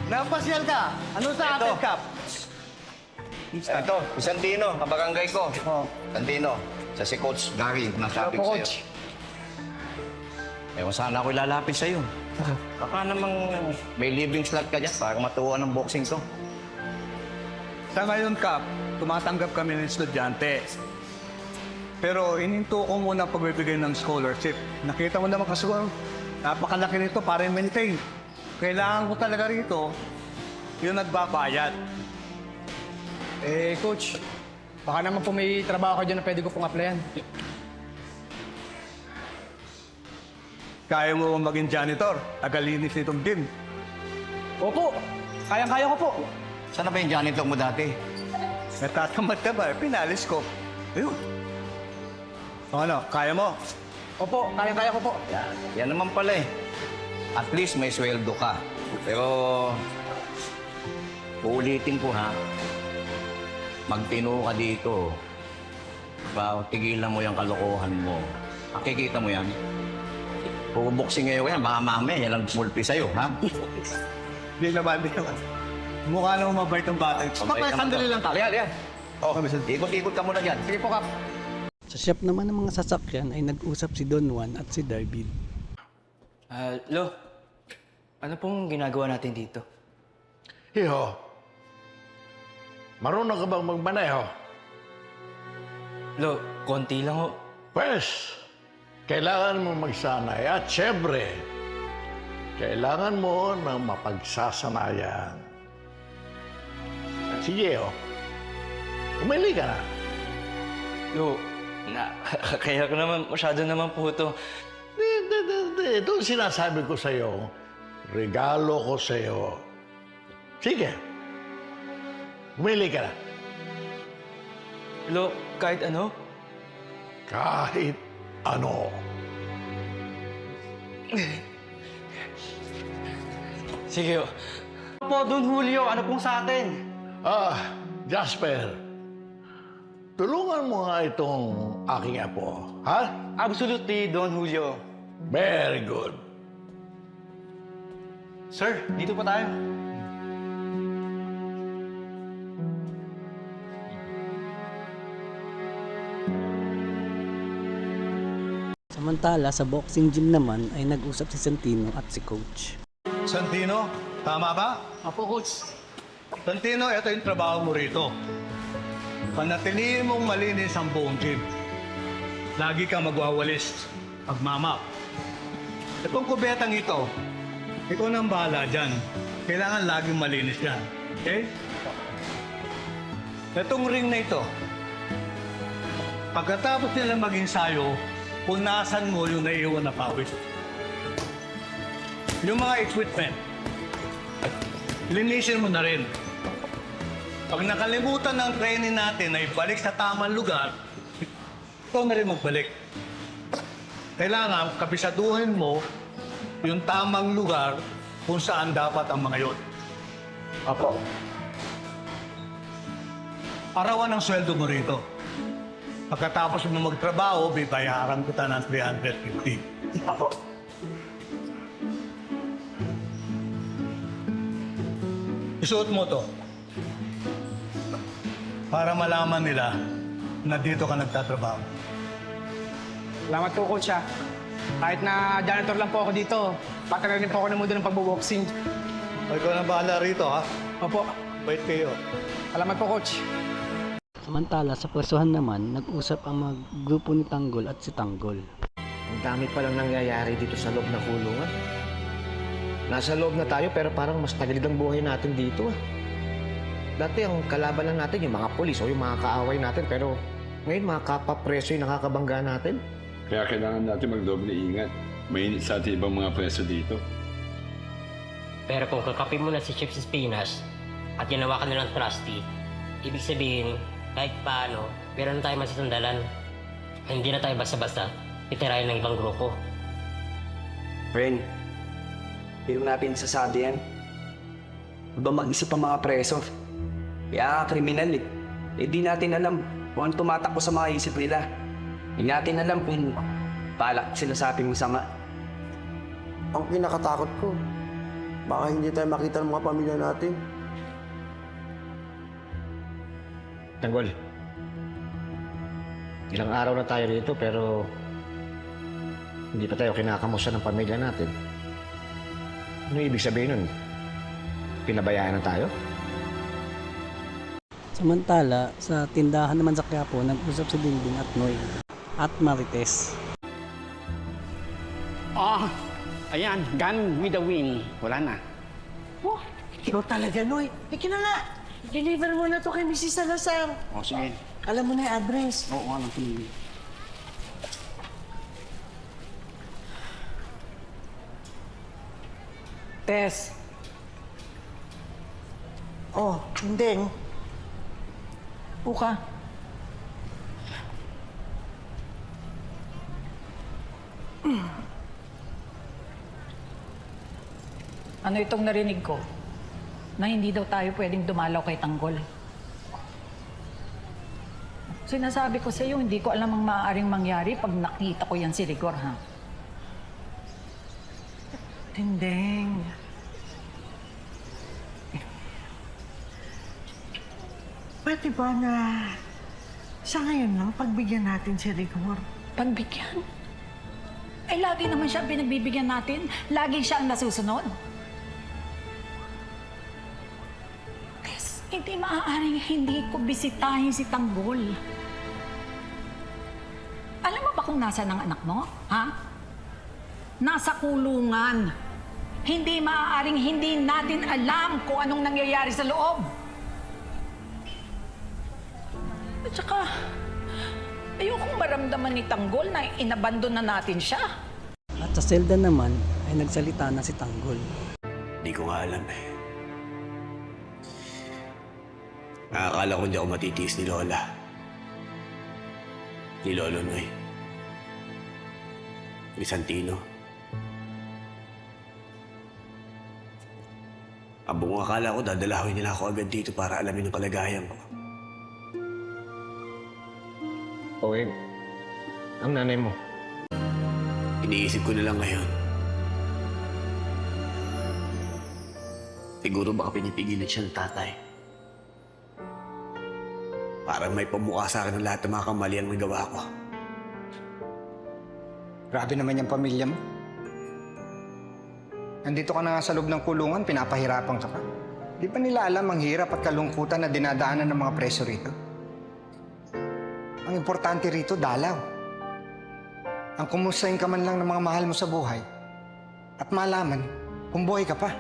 Napasyal ka. Ano sa atin, Kap? Ito, Santino, kabarangay ko. Oh. Santino, sa si Coach Gary, nasabi ko sa'yo. Ewan sana ako ilalapit sa'yo. Baka namang may living slot ka dyan para matuwa ng boxing to. Sa ngayon, Kap, tumatanggap kami ng estudyante. Pero ininto ko muna pagbibigay ng scholarship. Nakita mo naman kasi napakalaki nito para i-maintain. Kailangan ko talaga rito yung nagbabayad. Eh, Coach, baka naman po may trabaho ka dyan na pwede ko pong applyan. Kaya mo maging janitor, tagalinis nitong gym. Opo, kayang-kaya ko po. Sana ba yung janitor mo dati? Natatamad ka ba? Pinalis ko. Ayun. O ano, kaya mo? Opo, kayang-kaya ko po. Yan naman pala eh. At least may sweldo ka. Pero, uulitin ko ha. Magtino ka dito. Tigilan mo yung kalokohan mo. Makikita mo yan. Puboxing ngayon yan, baka mamaya yan ang mulpi sa'yo, ha? Hindi naman. Mukha naman mabait ang bata. Sandali lang, Kap. Yan. Oh, ikot-ikot ka muna dyan. Sige po, Kap. Sa shop naman ng mga sasakyan ay nag-usap si Don Juan at si Darvin. Lo, ano pong ginagawa natin dito? Hiho, marunong ka bang magmaneho? Lo, konti lang ho. Pwes, kailangan mo magsanay at syempre, kailangan mo ng mapagsasanayan. Sige, umili ka na. Lo, kaya ko naman, masyado naman po ito. Ito ang sinasabi ko sa'yo. Regalo ko sa'yo. Sige. Umili ka na. Lo, kahit ano? Kahit ano. Sige ho. Po, Don Julio, ano pong sa atin? Jasper. Tulungan mo nga itong aking apo. Ha? Absolutely, Don Julio. Very good. Sir, dito pa tayo. Samantala, sa boxing gym naman ay nag-usap si Santino at si Coach. Santino, tama ba? Opo, Coach. Santino, ito yung trabaho mo rito. Panatilihin mong malinis ang buong gym. Lagi kang magwawalis, magmamap. Itong kubetang ito, ikaw nang bahala dyan. Kailangan laging malinis yan. Okay? Itong ring na ito, pagkatapos nila mag-ensayo, punasan mo yung naiiwan na pawis. Yung mga equipment, linisin mo na rin. Pag nakalimutan ng training natin na ibalik sa tamang lugar, ikaw na rin magbalik. Kailangan kabisaduhin mo yung tamang lugar kung saan dapat ang mga yun. Opo. Arawan ang sweldo mo rito. Pagkatapos mo magtrabaho, bibayaran kita ng 350. Opo. Isuot mo to. Para malaman nila na dito ka nagtatrabaho. Salamat po, Coach, ha. Kahit na janitor lang po ako dito, patagal rin po ako ng mundo ng pagbo-boxing. Ikaw na bahala rito, ha? Opo. Bait kayo. Salamat po, Coach. Samantala, sa pwestuhan naman, nag-usap ang mga grupo ni Tanggol at si Tanggol. Ang dami palang nangyayari dito sa loob ng kulungan. Nasa loob na tayo pero parang mas tagalid ang buhay natin dito ah. Dati ang kalaban lang natin yung mga polis o yung mga kaaway natin pero ngayon mga kapapreso yung nakakabangga natin. Kaya kailangan natin magdoble ingat. Mainit sa ating ibang mga preso dito. Pero kung kakapin mo na si Chief Espinas at ginawa ka nilang trustee, ibig sabihin, kahit paano, meron na tayo masisundalan. Hindi na tayo basta-basta titirahin ng ibang grupo. Ren, hindi natin sasabi yan. Ba mag-isip ang mga preso? Kaya kriminal eh. Eh di natin alam kung ano tumatakbo sa mga isip nila. Hindi natin alam kung balak sila sa ating masama. Ang pinakatakot ko, Baka hindi tayo makita ng mga pamilya natin. Tanggol. Ilang araw na tayo dito pero hindi pa tayo kinakamusta ng pamilya natin. Ano ibig sabihin nun? Pinabayaan na tayo? Samantala, sa tindahan naman sa Quiapo, nag-usap si Dingding at Noy at Marites. Ayan, gone with the wind. Wala na. Oh, ikaw talaga, Noy. Piki na nga. Deliver mo na to kay Mrs. Salazar. Sige. Alam mo na yung address. Oo, alam ko na. Tess. Oh, Ding. Uka. Ano itong narinig ko? Na hindi daw tayo pwedeng dumalaw kay Tanggol. Sinasabi ko sa iyo, hindi ko alam ang maaaring mangyari pag nakita ko yan si Rigor, ha? Ding. Pwede ba na sa ngayon lang pagbigyan natin si Rigor? Pagbigyan? Ay, lagi naman siya pinagbibigyan natin. Lagi siya ang nasusunod. Yes, hindi maaaring hindi ko bisitahin si Tanggol. Alam mo ba kung nasaan ang anak mo? Ha? Nasa kulungan. Hindi maaaring hindi natin alam kung anong nangyayari sa loob. At saka, ayokong maramdaman ni Tanggol na inabandon na natin siya. At sa selda naman ay nagsalita na si Tanggol. Hindi ko nga alam eh. Nakakala ko hindi ako matitiis ni Lola. Ni Lolo Noy. Ni Santino. Abong akala ko dadalawin nila ako agad dito para alamin ang kalagayan ko. Owen, ang nanay mo. Iniisip ko na lang ngayon. Siguro baka pinipigilan siya ng tatay. Para may pamukha sa akin ng lahat ng mga kamalian ng gawa ko. Grabe naman yung pamilya mo. Nandito ka na nga sa loob ng kulungan, pinapahirapan ka pa. Di ba nila alam ang hirap at kalungkutan na dinadaanan ng mga preso rito? Ang importante rito, dalaw. Ang kumustahin ka man lang ng mga mahal mo sa buhay at malaman kung buhay ka pa.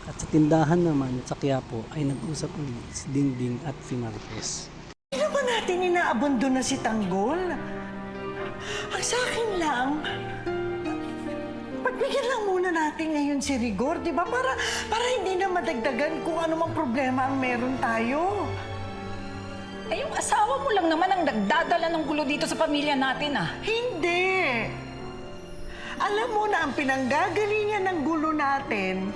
At sa tindahan naman sa Quiapo ay nag-usap ulit si Dingding at si Marites. Hindi naman natin inaabondo na si Tanggol. Ang sa akin lang, pagbigyan lang muna natin ngayon si Rigor, di ba? Para hindi na madagdagan kung ano mang problema ang meron tayo. Eh, yung asawa mo lang naman ang nagdadala ng gulo dito sa pamilya natin, ah. Hindi. Alam mo na ang pinanggagalingan ng gulo natin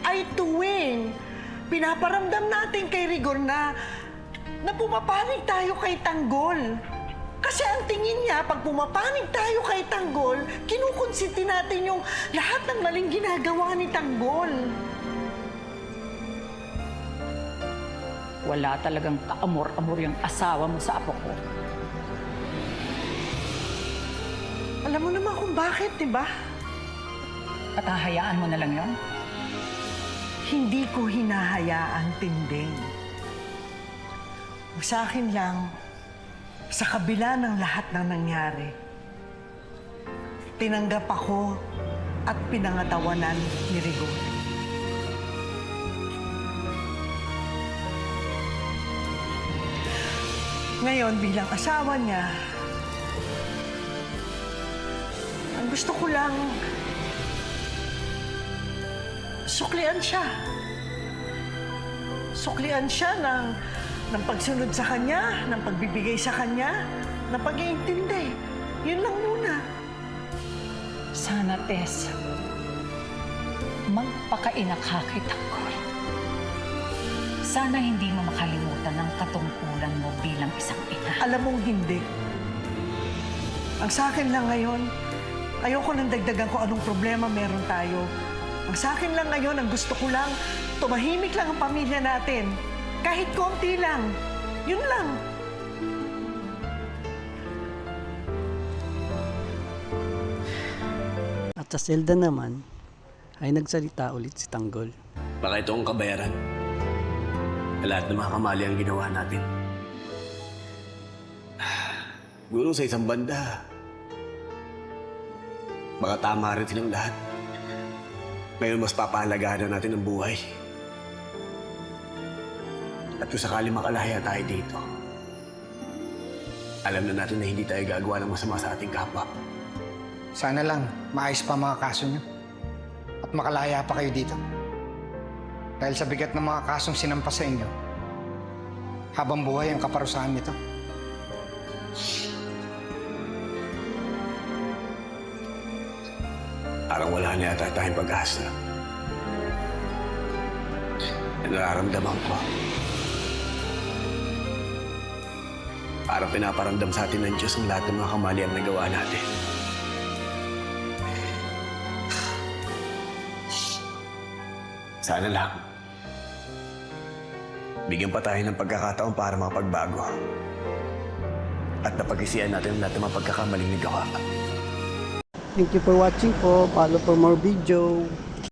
ay tuwing pinaparamdam natin kay Rigor na pumapanig tayo kay Tanggol. Kasi ang tingin niya, pag pumapanig tayo kay Tanggol, kinukonsinti natin yung lahat ng maling ginagawa ni Tanggol. Wala talagang kaamor-amor yung asawa mo sa apo ko. Alam mo naman kung bakit, di ba? At hahayaan mo na lang yon? Hindi ko hinahayaan, Tinding. Sa akin lang, sa kabila ng lahat ng nangyari, tinanggap ako at pinangatawanan ni Rigor. Ngayon, bilang asawa niya, ang gusto ko lang, suklian siya. Suklian siya ng pagsunod sa kanya, ng pagbibigay sa kanya, ng pag-iintindi. Yun lang muna. Sana, Tess, magpakainak ka kay Tanggol. Sana hindi mo makalimutan ang katungkulan mo bilang isang ina. Alam mong hindi. Ang sa akin lang ngayon, Ayoko nang dagdagan kung anong problema meron tayo. Ang sa akin lang ngayon, ang gusto ko lang, tumahimik lang ang pamilya natin. Kahit konti lang. Yun lang. At sa selda naman, ay nagsalita ulit si Tanggol. Baka ito ang kabayaran. Sa lahat ng mga kamali ang ginawa natin. Siguro sa isang banda, baka tama rin silang lahat. Ngayon mas papahalagahan na natin ang buhay. At kung sakali makalaya tayo dito, alam na natin na hindi tayo gagawa ng masama sa ating kapwa. Sana lang maayos pa mga kaso nyo. At makalaya pa kayo dito. Dahil sa bigat ng mga kasong sinampas sa inyo, habang buhay ang kaparusahan nito. Parang wala na yata tayong pag-asa. Nararamdaman ko. Parang pinaparamdam sa atin ng Diyos ang lahat ng mga kamali ang nagawa natin. Sana lang. Bigyan pa tayo ng pagkakataon para makapagbago. At napag-isiyan natin ang lahat ng mga pagkakamaling nagawa. Thank you for watching po. Follow for more video.